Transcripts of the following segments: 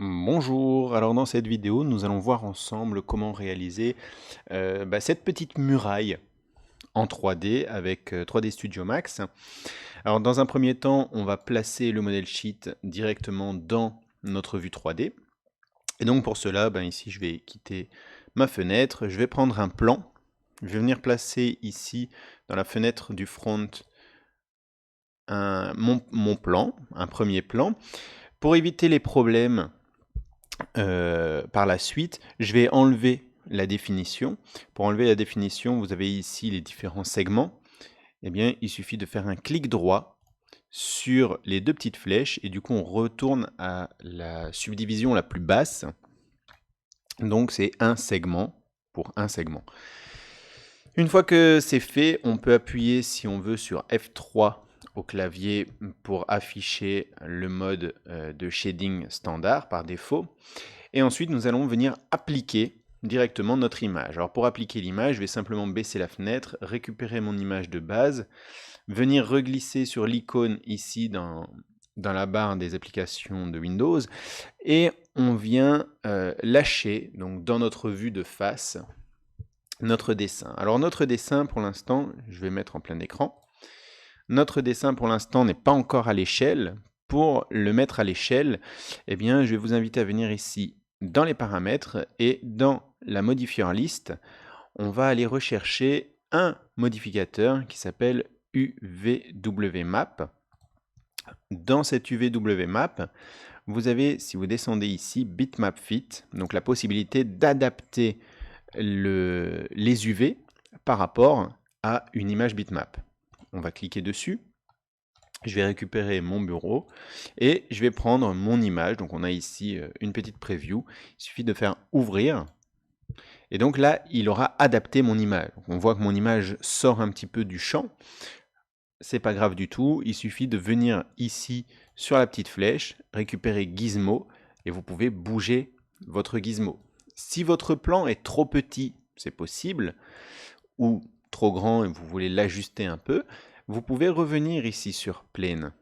Bonjour, alors dans cette vidéo, nous allons voir ensemble comment réaliser cette petite muraille en 3D avec 3D Studio Max. Alors dans un premier temps, on va placer le modèle sheet directement dans notre vue 3D. Et donc pour cela, ici je vais quitter ma fenêtre, je vais prendre un plan. Je vais venir placer ici dans la fenêtre du front mon plan, un premier plan. Pour éviter les problèmes par la suite, je vais enlever la définition. Pour enlever la définition, vous avez ici les différents segments. Eh bien, il suffit de faire un clic droit sur les deux petites flèches et du coup, on retourne à la subdivision la plus basse. Donc, c'est un segment pour un segment. Une fois que c'est fait, on peut appuyer, si on veut, sur F3 au clavier pour afficher le mode de shading standard par défaut. Et ensuite, nous allons venir appliquer directement notre image. Alors pour appliquer l'image, je vais simplement baisser la fenêtre, récupérer mon image de base, venir reglisser sur l'icône ici dans la barre des applications de Windows, et on vient lâcher, donc dans notre vue de face, notre dessin. Alors notre dessin, pour l'instant, je vais mettre en plein écran. Notre dessin, pour l'instant, n'est pas encore à l'échelle. Pour le mettre à l'échelle, eh bien, je vais vous inviter à venir ici dans les paramètres et dans la modifier liste, on va aller rechercher un modificateur qui s'appelle UVWMap. Dans cet UVWMap, vous avez, si vous descendez ici, Bitmap Fit, donc la possibilité d'adapter les UV par rapport à une image bitmap. On va cliquer dessus. Je vais récupérer mon bureau et je vais prendre mon image. Donc on a ici une petite preview. Il suffit de faire ouvrir. Et donc là, il aura adapté mon image. Donc on voit que mon image sort un petit peu du champ. C'est pas grave du tout. Il suffit de venir ici sur la petite flèche, récupérer Gizmo et vous pouvez bouger votre gizmo. Si votre plan est trop petit, c'est possible, ou trop grand et vous voulez l'ajuster un peu, vous pouvez revenir ici sur Plane.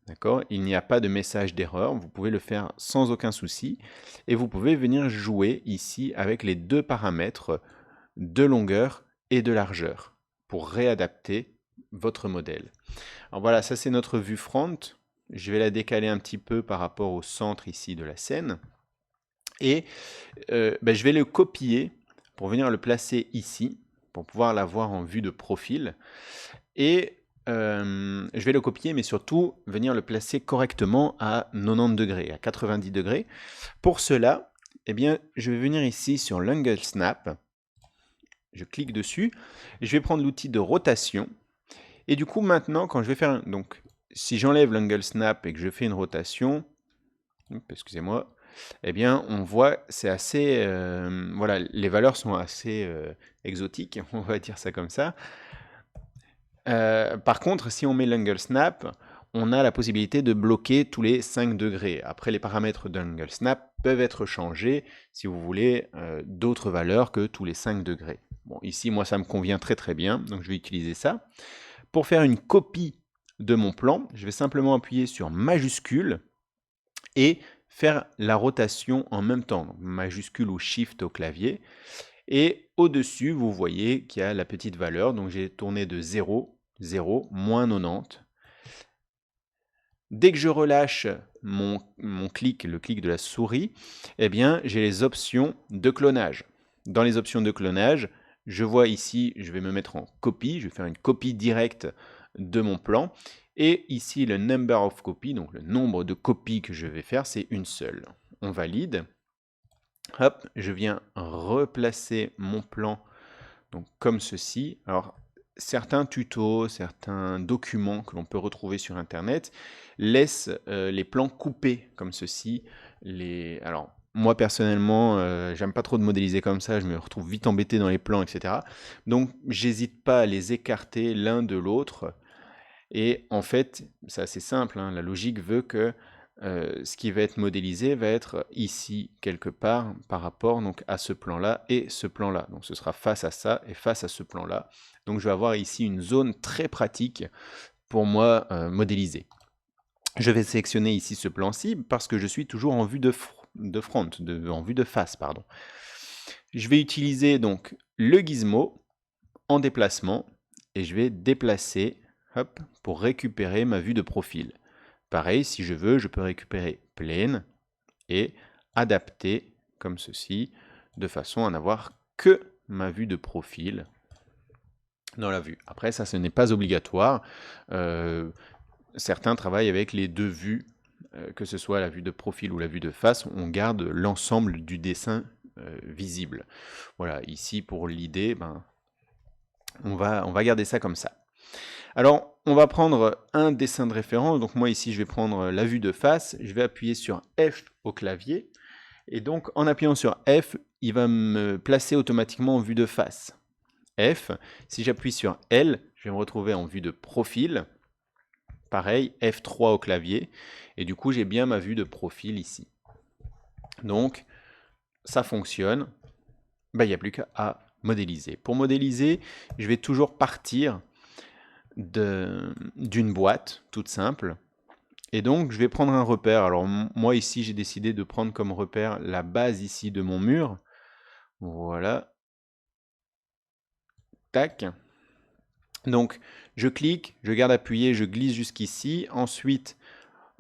D'accord? Il n'y a pas de message d'erreur, vous pouvez le faire sans aucun souci. Et vous pouvez venir jouer ici avec les deux paramètres de longueur et de largeur pour réadapter votre modèle. Alors voilà, ça c'est notre vue front. Je vais la décaler un petit peu par rapport au centre ici de la scène. Et je vais le copier pour venir le placer ici, pour pouvoir l'avoir en vue de profil. Et je vais le copier, mais surtout venir le placer correctement à 90 degrés, à 90 degrés. Pour cela, eh bien, je vais venir ici sur l'Angle Snap. Je clique dessus. Je vais prendre l'outil de rotation. Et du coup, maintenant, quand je vais faire... Donc, si j'enlève l'Angle Snap et que je fais une rotation... Excusez-moi. Eh bien, on voit, c'est assez... voilà, les valeurs sont assez exotiques, on va dire ça comme ça. Par contre, si on met l'angle snap, on a la possibilité de bloquer tous les 5 degrés. Après, les paramètres d'angle snap peuvent être changés si vous voulez d'autres valeurs que tous les 5 degrés. Bon, ici, moi, ça me convient très très bien, donc je vais utiliser ça. Pour faire une copie de mon plan, je vais simplement appuyer sur majuscule et faire la rotation en même temps, donc majuscule ou shift au clavier. Et au-dessus, vous voyez qu'il y a la petite valeur. Donc j'ai tourné de 0, 0, moins 90. Dès que je relâche mon clic, le clic de la souris, eh bien j'ai les options de clonage. Dans les options de clonage, je vois ici, je vais me mettre en copie, je vais faire une copie directe de mon plan. Et ici, le number of copy, donc le nombre de copies que je vais faire, c'est une seule. On valide. Hop, je viens replacer mon plan donc, comme ceci. Alors, certains tutos, certains documents que l'on peut retrouver sur Internet laissent les plans coupés comme ceci. Alors, moi personnellement, j'aime pas trop de modéliser comme ça, je me retrouve vite embêté dans les plans, etc. Donc, j'hésite pas à les écarter l'un de l'autre. Et en fait, c'est assez simple, hein, la logique veut que ce qui va être modélisé va être ici quelque part par rapport donc, à ce plan-là et ce plan-là. Donc ce sera face à ça et face à ce plan-là. Donc je vais avoir ici une zone très pratique pour moi modéliser. Je vais sélectionner ici ce plan-ci parce que je suis toujours en vue front, en vue de face, pardon. Je vais utiliser donc le gizmo en déplacement et je vais déplacer, hop, pour récupérer ma vue de profil. Pareil, si je veux, je peux récupérer plane et adapter comme ceci, de façon à n'avoir que ma vue de profil dans la vue. Après, ça, ce n'est pas obligatoire. Certains travaillent avec les deux vues, que ce soit la vue de profil ou la vue de face, on garde l'ensemble du dessin visible. Voilà, ici, pour l'idée, on va garder ça comme ça. Alors, on va prendre un dessin de référence. Donc moi, ici, je vais prendre la vue de face. Je vais appuyer sur F au clavier. Et donc, en appuyant sur F, il va me placer automatiquement en vue de face. F. Si j'appuie sur L, je vais me retrouver en vue de profil. Pareil, F3 au clavier. Et du coup, j'ai bien ma vue de profil ici. Donc, ça fonctionne. Il n'y a plus qu'à modéliser. Pour modéliser, je vais toujours partir d'une boîte toute simple. Et donc, je vais prendre un repère. Alors, moi, ici, j'ai décidé de prendre comme repère la base ici de mon mur. Voilà. Tac. Donc, je clique, je garde appuyé, je glisse jusqu'ici. Ensuite,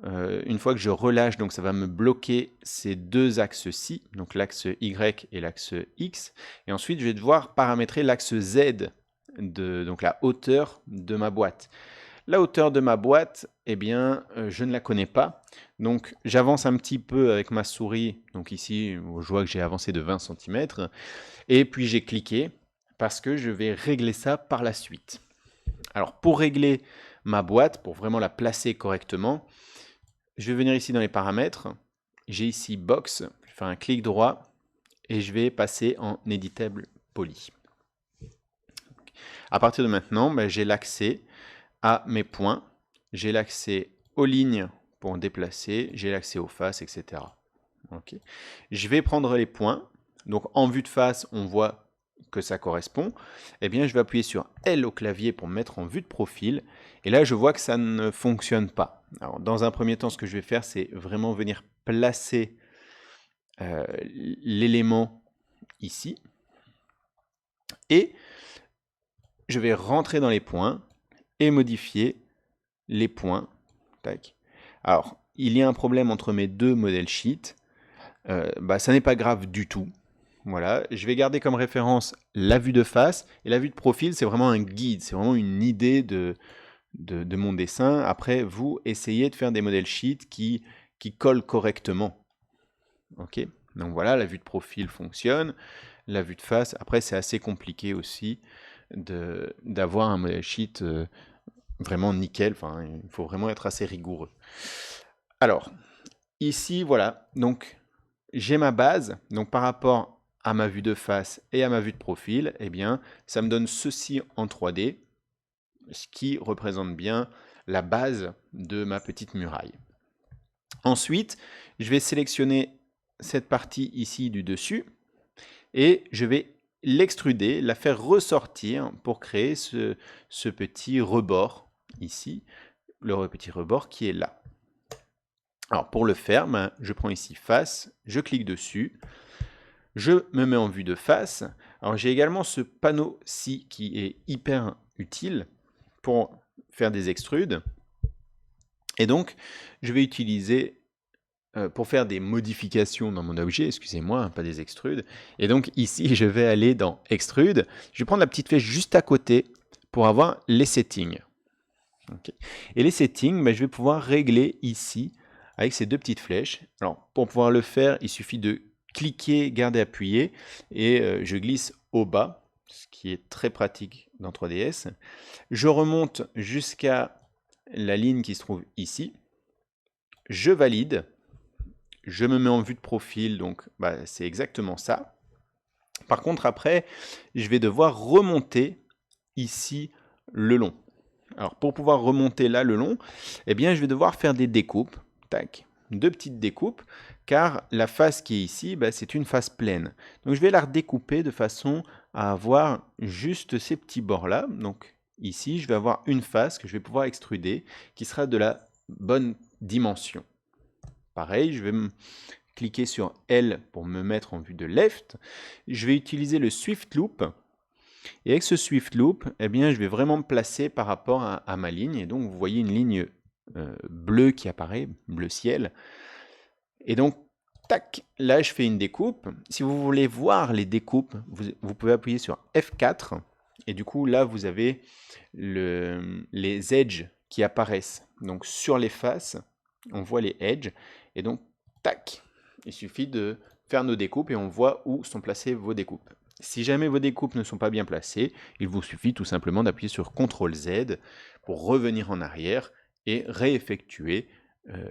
une fois que je relâche, donc ça va me bloquer ces deux axes-ci, donc l'axe Y et l'axe X. Et ensuite, je vais devoir paramétrer l'axe Z, donc la hauteur de ma boîte. La hauteur de ma boîte, eh bien, je ne la connais pas. Donc, j'avance un petit peu avec ma souris. Donc ici, je vois que j'ai avancé de 20 cm. Et puis, j'ai cliqué parce que je vais régler ça par la suite. Alors, pour régler ma boîte, pour vraiment la placer correctement, je vais venir ici dans les paramètres. J'ai ici Box. Je fais un clic droit et je vais passer en Editable Poly. À partir de maintenant, j'ai l'accès à mes points, j'ai l'accès aux lignes pour déplacer, j'ai l'accès aux faces, etc. Okay. Je vais prendre les points. Donc en vue de face, on voit que ça correspond. Eh bien, je vais appuyer sur L au clavier pour me mettre en vue de profil. Et là, je vois que ça ne fonctionne pas. Alors, dans un premier temps, ce que je vais faire, c'est vraiment venir placer l'élément ici. Et je vais rentrer dans les points et modifier les points. Tac. Alors, il y a un problème entre mes deux modèles sheet. Ça n'est pas grave du tout. Voilà, je vais garder comme référence la vue de face. Et la vue de profil, c'est vraiment un guide, c'est vraiment une idée de mon dessin. Après, vous essayez de faire des modèles sheet qui collent correctement. Ok, donc voilà, la vue de profil fonctionne. La vue de face, après, c'est assez compliqué aussi d'avoir un modèle sheet vraiment nickel. Enfin, il faut vraiment être assez rigoureux. Alors, ici, voilà, donc j'ai ma base. Donc par rapport à ma vue de face et à ma vue de profil, eh bien, ça me donne ceci en 3D, ce qui représente bien la base de ma petite muraille. Ensuite, je vais sélectionner cette partie ici du dessus et je vais l'extruder, la faire ressortir pour créer ce petit rebord ici, le petit rebord qui est là. Alors pour le faire, je prends ici face, je clique dessus, je me mets en vue de face. Alors j'ai également ce panneau-ci qui est hyper utile pour faire des extrudes. Et donc, je vais utiliser pour faire des modifications dans mon objet, excusez-moi, pas des extrudes. Et donc ici, je vais aller dans Extrude. Je vais prendre la petite flèche juste à côté pour avoir les settings. Okay. Et les settings, je vais pouvoir régler ici avec ces deux petites flèches. Alors, pour pouvoir le faire, il suffit de cliquer, garder appuyé, et je glisse au bas, ce qui est très pratique dans 3DS. Je remonte jusqu'à la ligne qui se trouve ici. Je valide. Je me mets en vue de profil, donc c'est exactement ça. Par contre, après, je vais devoir remonter ici le long. Alors, pour pouvoir remonter là le long, eh bien, je vais devoir faire des découpes. Tac, deux petites découpes, car la face qui est ici, c'est une face pleine. Donc, je vais la redécouper de façon à avoir juste ces petits bords-là. Donc, ici, je vais avoir une face que je vais pouvoir extruder, qui sera de la bonne dimension. Pareil, je vais cliquer sur L pour me mettre en vue de left. Je vais utiliser le Swift Loop. Et avec ce Swift Loop, eh bien, je vais vraiment me placer par rapport à ma ligne. Et donc, vous voyez une ligne bleue qui apparaît, bleu ciel. Et donc, tac, là, je fais une découpe. Si vous voulez voir les découpes, vous pouvez appuyer sur F4. Et du coup, là, vous avez les edges qui apparaissent. Donc, sur les faces, on voit les edges. Et donc, tac, il suffit de faire nos découpes et on voit où sont placées vos découpes. Si jamais vos découpes ne sont pas bien placées, il vous suffit tout simplement d'appuyer sur CTRL-Z pour revenir en arrière et réeffectuer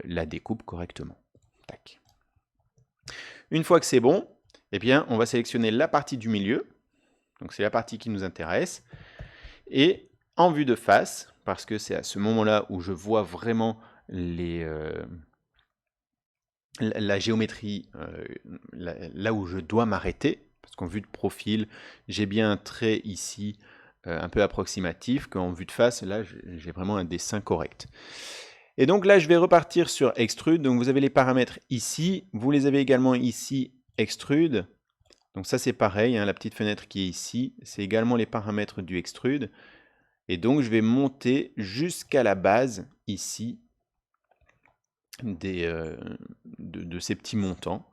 la découpe correctement. Tac. Une fois que c'est bon, eh bien, on va sélectionner la partie du milieu. Donc c'est la partie qui nous intéresse. Et en vue de face, parce que c'est à ce moment-là où je vois vraiment la géométrie, là où je dois m'arrêter, parce qu'en vue de profil, j'ai bien un trait ici un peu approximatif, qu'en vue de face, là, j'ai vraiment un dessin correct. Et donc là, je vais repartir sur Extrude. Donc vous avez les paramètres ici, vous les avez également ici, Extrude. Donc ça, c'est pareil, hein, la petite fenêtre qui est ici, c'est également les paramètres du Extrude. Et donc, je vais monter jusqu'à la base, ici, de ces petits montants.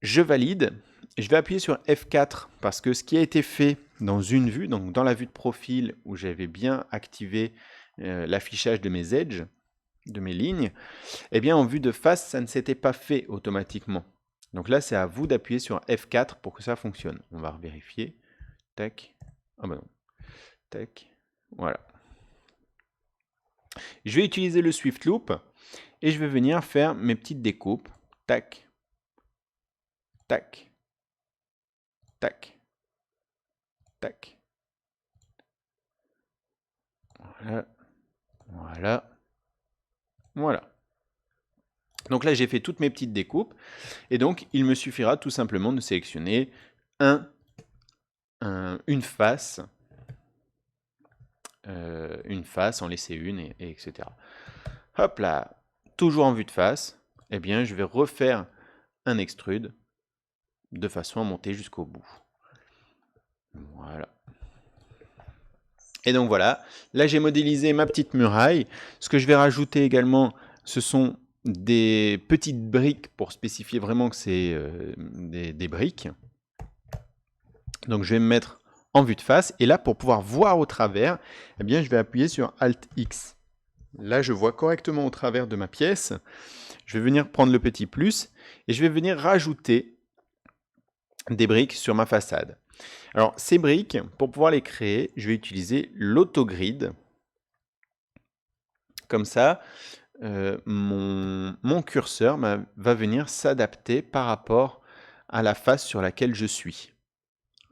Je valide. Je vais appuyer sur F4 parce que ce qui a été fait dans une vue, donc dans la vue de profil où j'avais bien activé l'affichage de mes edges, de mes lignes, eh bien en vue de face, ça ne s'était pas fait automatiquement. Donc là, c'est à vous d'appuyer sur F4 pour que ça fonctionne. On va vérifier. Tac. Ah bah non. Tac. Voilà. Je vais utiliser le Swift Loop et je vais venir faire mes petites découpes. Tac. Tac. Tac. Tac. Voilà. Voilà. Voilà. Donc là, j'ai fait toutes mes petites découpes. Et donc, il me suffira tout simplement de sélectionner une face, en laisser une, et etc. Hop là, toujours en vue de face, eh bien, je vais refaire un extrude de façon à monter jusqu'au bout. Voilà. Et donc voilà, là j'ai modélisé ma petite muraille. Ce que je vais rajouter également, ce sont des petites briques pour spécifier vraiment que c'est des briques. Donc je vais me mettre en vue de face et là pour pouvoir voir au travers, eh bien je vais appuyer sur Alt X. Là je vois correctement au travers de ma pièce. Je vais venir prendre le petit plus et je vais venir rajouter des briques sur ma façade. Alors ces briques, pour pouvoir les créer, je vais utiliser l'autogrid. Comme ça, mon curseur va venir s'adapter par rapport à la face sur laquelle je suis.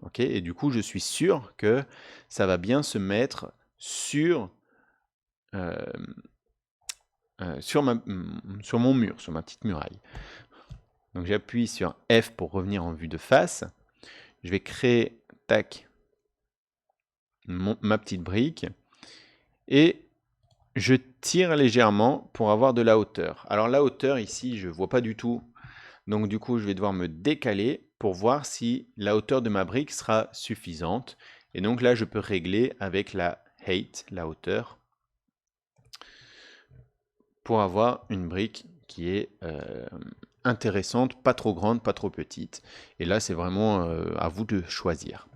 Okay, et du coup, je suis sûr que ça va bien se mettre sur mon mur, sur ma petite muraille. Donc j'appuie sur F pour revenir en vue de face. Je vais créer, tac, ma petite brique. Et je tire légèrement pour avoir de la hauteur. Alors la hauteur ici, je ne vois pas du tout. Donc du coup, je vais devoir me décaler pour voir si la hauteur de ma brique sera suffisante. Et donc là, je peux régler avec la height, la hauteur, pour avoir une brique qui est intéressante, pas trop grande, pas trop petite. Et là, c'est vraiment à vous de choisir.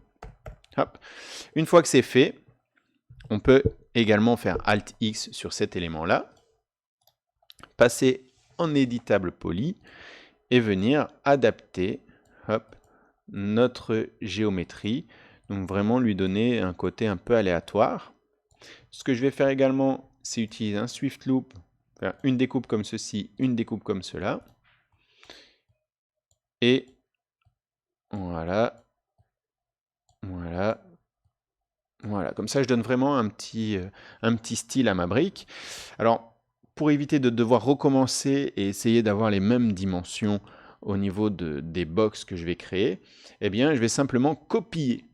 Hop. Une fois que c'est fait, on peut également faire Alt X sur cet élément-là, passer en éditable poly et venir adapter notre géométrie. Donc vraiment lui donner un côté un peu aléatoire. Ce que je vais faire également, c'est utiliser un Swift Loop, faire une découpe comme ceci, une découpe comme cela. Et voilà. Voilà. Voilà, comme ça je donne vraiment un petit style à ma brique. Alors, pour éviter de devoir recommencer et essayer d'avoir les mêmes dimensions au niveau des box que je vais créer, eh bien je vais simplement copier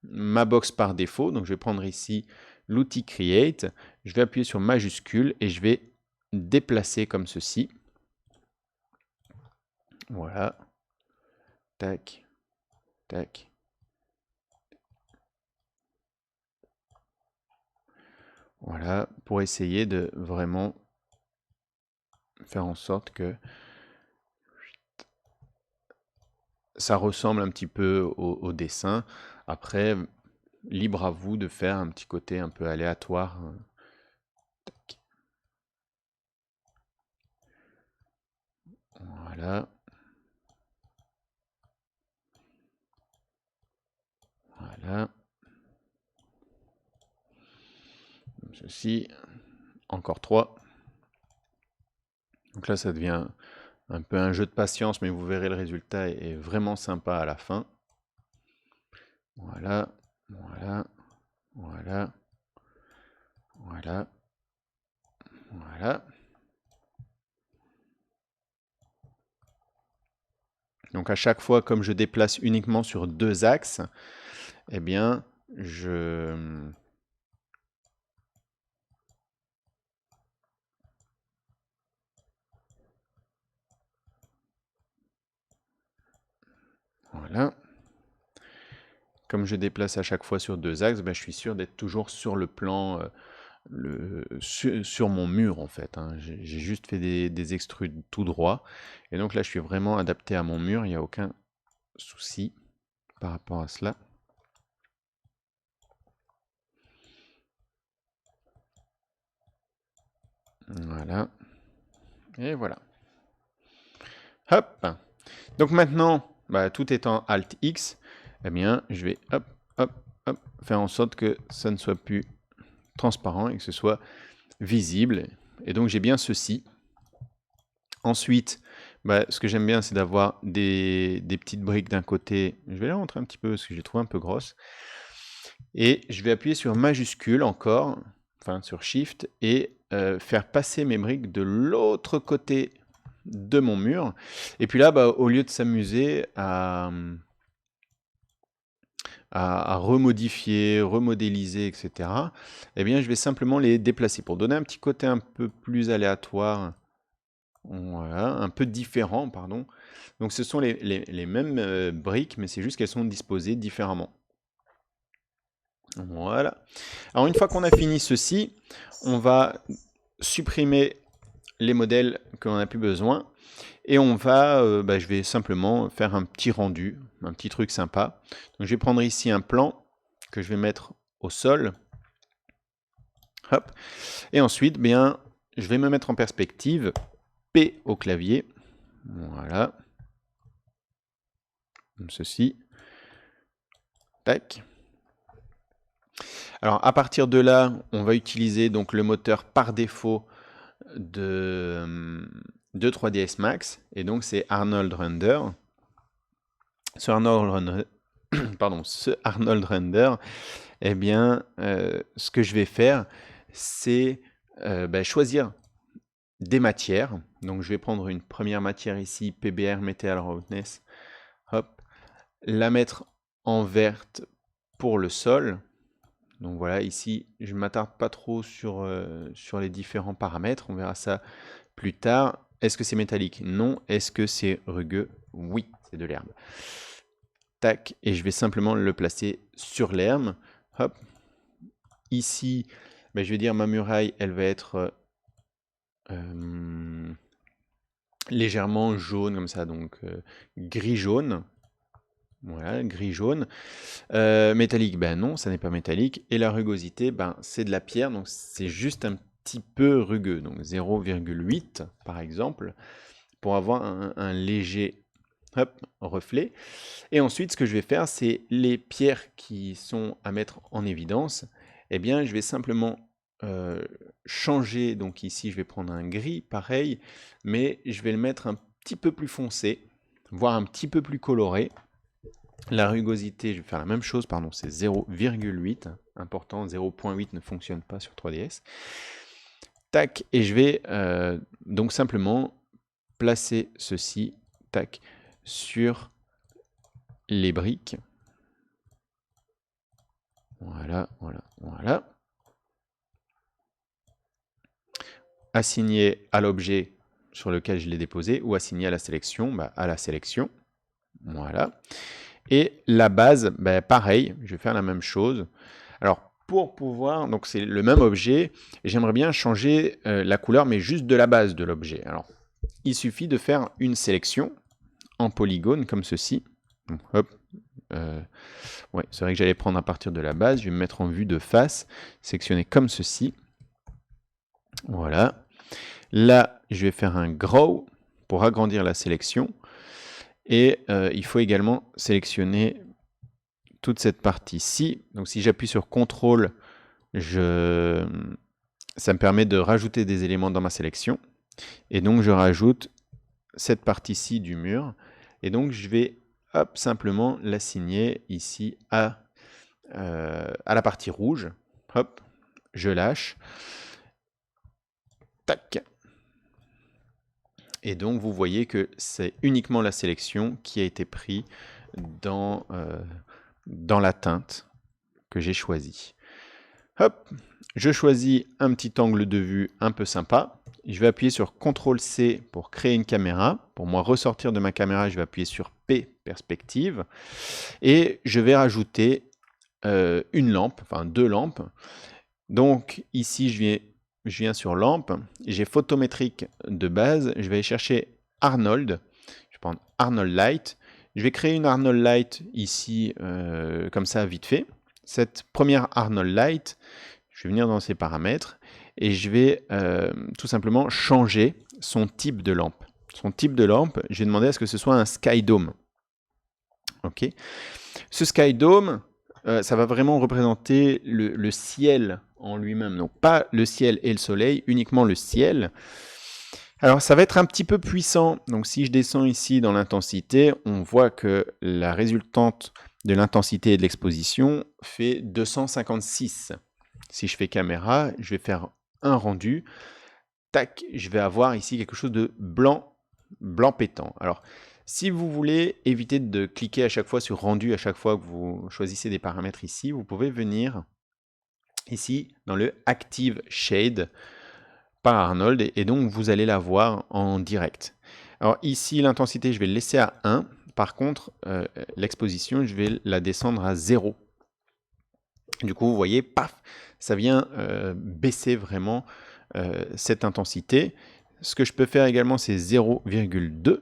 ma box par défaut. Donc je vais prendre ici l'outil Create, je vais appuyer sur majuscule et je vais déplacer comme ceci. Voilà. Tac, tac. Voilà, pour essayer de vraiment faire en sorte que ça ressemble un petit peu au dessin. Après, libre à vous de faire un petit côté un peu aléatoire. Tac. Voilà. Voilà. Comme ceci. Encore 3. Donc là, ça devient un peu un jeu de patience, mais vous verrez le résultat est vraiment sympa à la fin. Voilà, voilà, voilà, voilà, voilà. Donc à chaque fois, comme je déplace uniquement sur 2 axes, eh bien, voilà. Comme je déplace à chaque fois sur 2 axes, ben, je suis sûr d'être toujours sur le plan, sur mon mur en fait, hein. J'ai juste fait des extrudes tout droit. Et donc là, je suis vraiment adapté à mon mur, il n'y a aucun souci par rapport à cela. Voilà. Et voilà. Hop. Donc maintenant, bah, tout étant Alt X, eh bien, je vais hop, hop, hop, faire en sorte que ça ne soit plus transparent et que ce soit visible. Et donc j'ai bien ceci. Ensuite, bah, ce que j'aime bien, c'est d'avoir des petites briques d'un côté. Je vais les rentrer un petit peu parce que je les trouve un peu grosses. Et je vais appuyer sur majuscule encore, enfin sur Shift, et faire passer mes briques de l'autre côté de mon mur. Et puis là, bah, au lieu de s'amuser à remodifier, remodéliser, etc., eh bien, je vais simplement les déplacer pour donner un petit côté un peu plus aléatoire, voilà, un peu différent, pardon. Donc ce sont les mêmes briques, mais c'est juste qu'elles sont disposées différemment. Voilà. Alors une fois qu'on a fini ceci, on va supprimer les modèles que l'on n'a plus besoin. Et on va, bah, je vais simplement faire un petit rendu, un petit truc sympa. Donc je vais prendre ici un plan que je vais mettre au sol. Hop. Et ensuite, bien, je vais me mettre en perspective, P au clavier. Voilà. Comme ceci. Tac. Alors à partir de là, on va utiliser donc le moteur par défaut de 3ds Max. Et donc c'est Arnold Render. Ce Arnold Render, pardon, ce Arnold Render, eh bien, ce que je vais faire, c'est bah, choisir des matières. Donc, je vais prendre une première matière ici, PBR Metal Roughness, hop, la mettre en verte pour le sol. Donc voilà, ici, je ne m'attarde pas trop sur les différents paramètres. On verra ça plus tard. Est-ce que c'est métallique? Non. Est-ce que c'est rugueux? Oui, c'est de l'herbe. Tac, et je vais simplement le placer sur l'herbe. Hop. Ici, ben, je vais dire ma muraille, elle va être légèrement jaune comme ça, donc gris-jaune. Voilà, gris-jaune. Métallique, ben non, ça n'est pas métallique. Et la rugosité, ben, c'est de la pierre, donc c'est juste un petit peu rugueux. Donc 0,8 par exemple, pour avoir un léger reflet. Et ensuite, ce que je vais faire, c'est les pierres qui sont à mettre en évidence. Eh bien, je vais simplement changer. Donc ici, je vais prendre un gris, pareil, mais je vais le mettre un petit peu plus foncé, voire un petit peu plus coloré. La rugosité, je vais faire la même chose, pardon, c'est 0,8. Important, 0,8 ne fonctionne pas sur 3DS. Tac, et je vais donc simplement placer ceci, tac, sur les briques. Voilà, voilà, voilà. Assigner à l'objet sur lequel je l'ai déposé ou assigné à la sélection, à la sélection. Voilà. Et la base, pareil, je vais faire la même chose. Alors, pour pouvoir, donc c'est le même objet, et j'aimerais bien changer la couleur, mais juste de la base de l'objet. Alors, il suffit de faire une sélection en polygone, comme ceci. Donc, hop. Ouais, c'est vrai que j'allais prendre à partir de la base, je vais me mettre en vue de face, sectionner comme ceci. Voilà. Là, je vais faire un grow pour agrandir la sélection. Et il faut également sélectionner toute cette partie-ci. Donc si j'appuie sur CTRL, ça me permet de rajouter des éléments dans ma sélection. Et donc je rajoute cette partie-ci du mur. Et donc je vais simplement l'assigner ici à la partie rouge. Hop, je lâche. Tac. Et donc vous voyez que c'est uniquement la sélection qui a été prise dans la teinte que j'ai choisie. Hop, je choisis un petit angle de vue un peu sympa. Je vais appuyer sur CTRL-C pour créer une caméra. Pour moi ressortir de ma caméra, je vais appuyer sur P, perspective. Et je vais rajouter une lampe, enfin 2 lampes. Donc ici, je viens sur lampe. J'ai photométrique de base. Je vais aller chercher Arnold. Je vais prendre Arnold Light. Je vais créer une Arnold Light ici, comme ça, vite fait. Cette première Arnold Light, je vais venir dans ses paramètres et je vais tout simplement changer son type de lampe. Son type de lampe, je vais demander à ce que ce soit un Sky Dome. Ok. Ce Sky Dome, ça va vraiment représenter le ciel en lui-même. Donc pas le ciel et le soleil, uniquement le ciel. Alors ça va être un petit peu puissant. Donc si je descends ici dans l'intensité, on voit que la résultante de l'intensité et de l'exposition fait 256. Si je fais caméra, je vais faire un rendu. Tac, je vais avoir ici quelque chose de blanc pétant. Alors, si vous voulez éviter de cliquer à chaque fois sur rendu, à chaque fois que vous choisissez des paramètres ici, vous pouvez venir ici dans le Active Shade par Arnold et donc vous allez la voir en direct. Alors ici, l'intensité, je vais le laisser à 1. Par contre, l'exposition, je vais la descendre à 0. Du coup, vous voyez, paf, ça vient baisser vraiment cette intensité. Ce que je peux faire également, c'est 0,2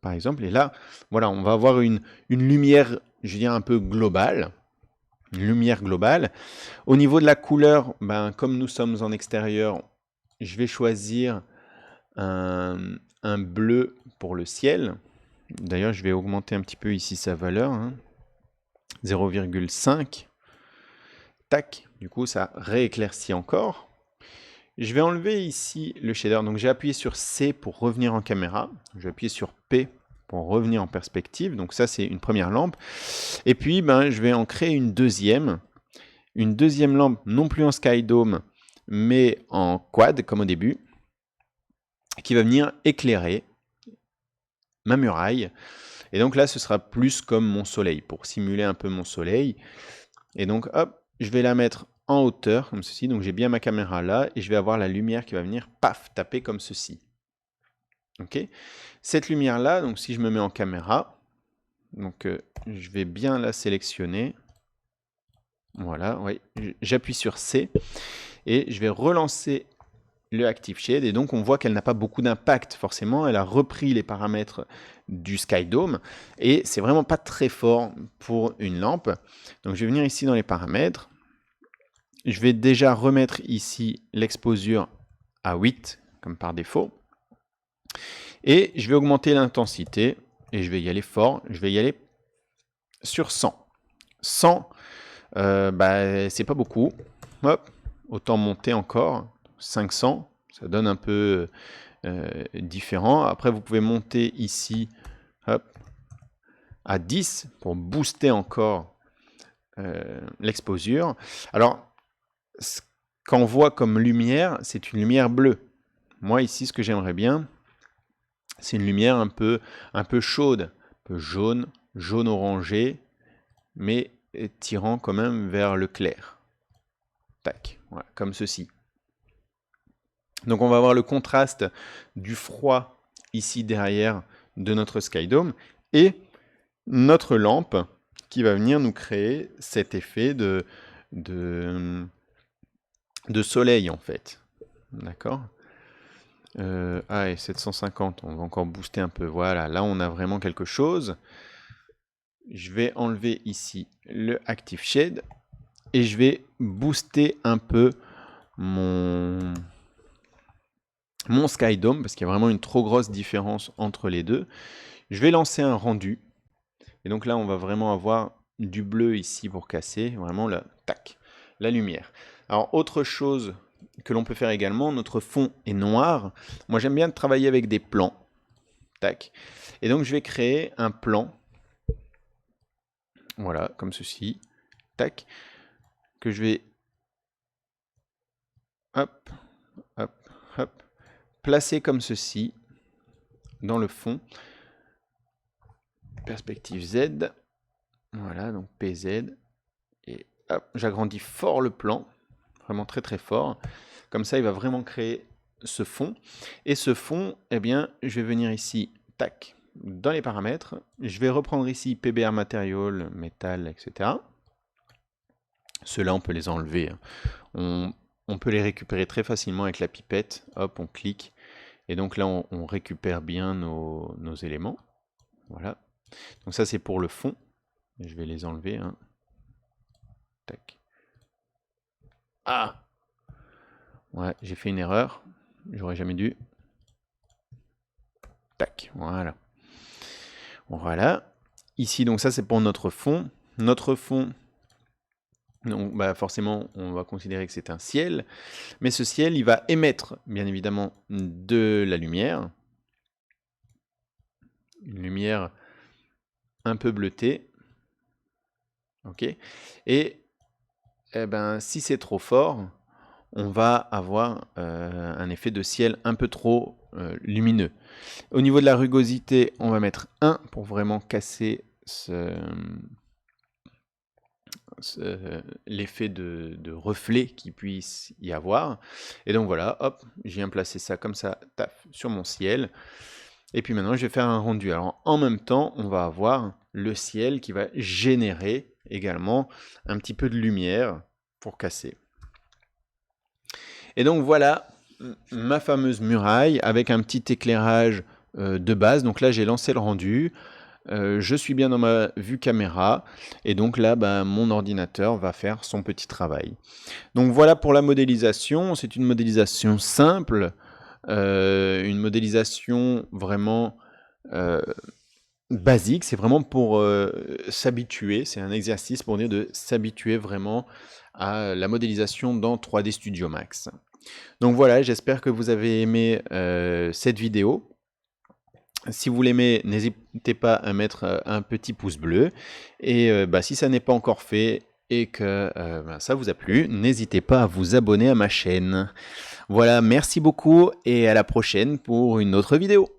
par exemple. Et là, voilà, on va avoir une lumière, je dirais, un peu globale. Une lumière globale. Au niveau de la couleur, comme nous sommes en extérieur, je vais choisir un bleu pour le ciel. D'ailleurs, je vais augmenter un petit peu ici sa valeur. 0,5. Tac, du coup, ça rééclaircit encore. Je vais enlever ici le shader. Donc, j'ai appuyé sur C pour revenir en caméra. Je vais appuyer sur P pour revenir en perspective. Donc, ça, c'est une première lampe. Et puis, je vais en créer une deuxième. Une deuxième lampe, non plus en Sky Dome, mais en quad, comme au début, qui va venir éclairer ma muraille. Et donc là, ce sera plus comme mon soleil, pour simuler un peu mon soleil. Et donc, hop, je vais la mettre en hauteur, comme ceci. Donc, j'ai bien ma caméra là, et je vais avoir la lumière qui va venir, paf, taper comme ceci. Ok. Cette lumière-là, donc si je me mets en caméra, donc je vais bien la sélectionner. Voilà, oui. J'appuie sur C, et je vais relancer le Active Shade, et donc on voit qu'elle n'a pas beaucoup d'impact forcément, elle a repris les paramètres du Sky Dome, et c'est vraiment pas très fort pour une lampe. Donc je vais venir ici dans les paramètres, je vais déjà remettre ici l'exposure à 8, comme par défaut, et je vais augmenter l'intensité, et je vais y aller fort, je vais y aller sur 100. 100, c'est pas beaucoup, hop, autant monter encore, 500, ça donne un peu différent. Après, vous pouvez monter ici, hop, à 10 pour booster encore l'exposure. Alors, ce qu'on voit comme lumière, c'est une lumière bleue. Moi, ici, ce que j'aimerais bien, c'est une lumière un peu chaude, un peu jaune orangé, mais tirant quand même vers le clair. Tac, voilà, comme ceci. Donc on va avoir le contraste du froid ici derrière de notre Skydome et notre lampe qui va venir nous créer cet effet de soleil en fait. D'accord. Et 750, on va encore booster un peu. Voilà, là on a vraiment quelque chose. Je vais enlever ici le Active Shade et je vais booster un peu mon Skydome parce qu'il y a vraiment une trop grosse différence entre les deux. Je vais lancer un rendu. Et donc là, on va vraiment avoir du bleu ici pour casser, vraiment là, tac, la lumière. Alors, autre chose que l'on peut faire également, notre fond est noir. Moi, j'aime bien travailler avec des plans. Tac. Et donc, je vais créer un plan. Voilà, comme ceci. Tac. Que je vais... Hop, hop, hop. Placer comme ceci dans le fond. Perspective Z. Voilà, donc PZ. Et hop, j'agrandis fort le plan. Vraiment très très fort. Comme ça, il va vraiment créer ce fond. Et ce fond, eh bien, je vais venir ici, tac, dans les paramètres. Je vais reprendre ici PBR Material, Metal, etc. Ceux-là, on peut les enlever. On peut les récupérer très facilement avec la pipette. Hop, on clique. Et donc là, on récupère bien nos éléments. Voilà. Donc ça, c'est pour le fond. Je vais les enlever. Hein. Tac. Ah! Ouais, j'ai fait une erreur. J'aurais jamais dû. Tac, voilà. Voilà. Ici, donc ça, c'est pour notre fond. Notre fond, donc, bah forcément, on va considérer que c'est un ciel. Mais ce ciel, il va émettre, bien évidemment, de la lumière. Une lumière un peu bleutée. OK. Et eh ben, si c'est trop fort, on va avoir un effet de ciel un peu trop lumineux. Au niveau de la rugosité, on va mettre 1 pour vraiment casser l'effet de reflet qu'il puisse y avoir. Et donc voilà, hop, je viens placer ça comme ça, taf, sur mon ciel. Et puis maintenant, je vais faire un rendu. Alors en même temps, on va avoir le ciel qui va générer également un petit peu de lumière pour casser. Et donc voilà ma fameuse muraille avec un petit éclairage de base. Donc là, j'ai lancé le rendu. Je suis bien dans ma vue caméra. Et donc là, bah, mon ordinateur va faire son petit travail. Donc voilà pour la modélisation. C'est une modélisation simple. Une modélisation vraiment basique. C'est vraiment pour s'habituer. C'est un exercice pour dire de s'habituer vraiment à la modélisation dans 3D Studio Max. Donc voilà, j'espère que vous avez aimé cette vidéo. Si vous l'aimez, n'hésitez pas à mettre un petit pouce bleu. Et si ça n'est pas encore fait et que ça vous a plu, n'hésitez pas à vous abonner à ma chaîne. Voilà, merci beaucoup et à la prochaine pour une autre vidéo.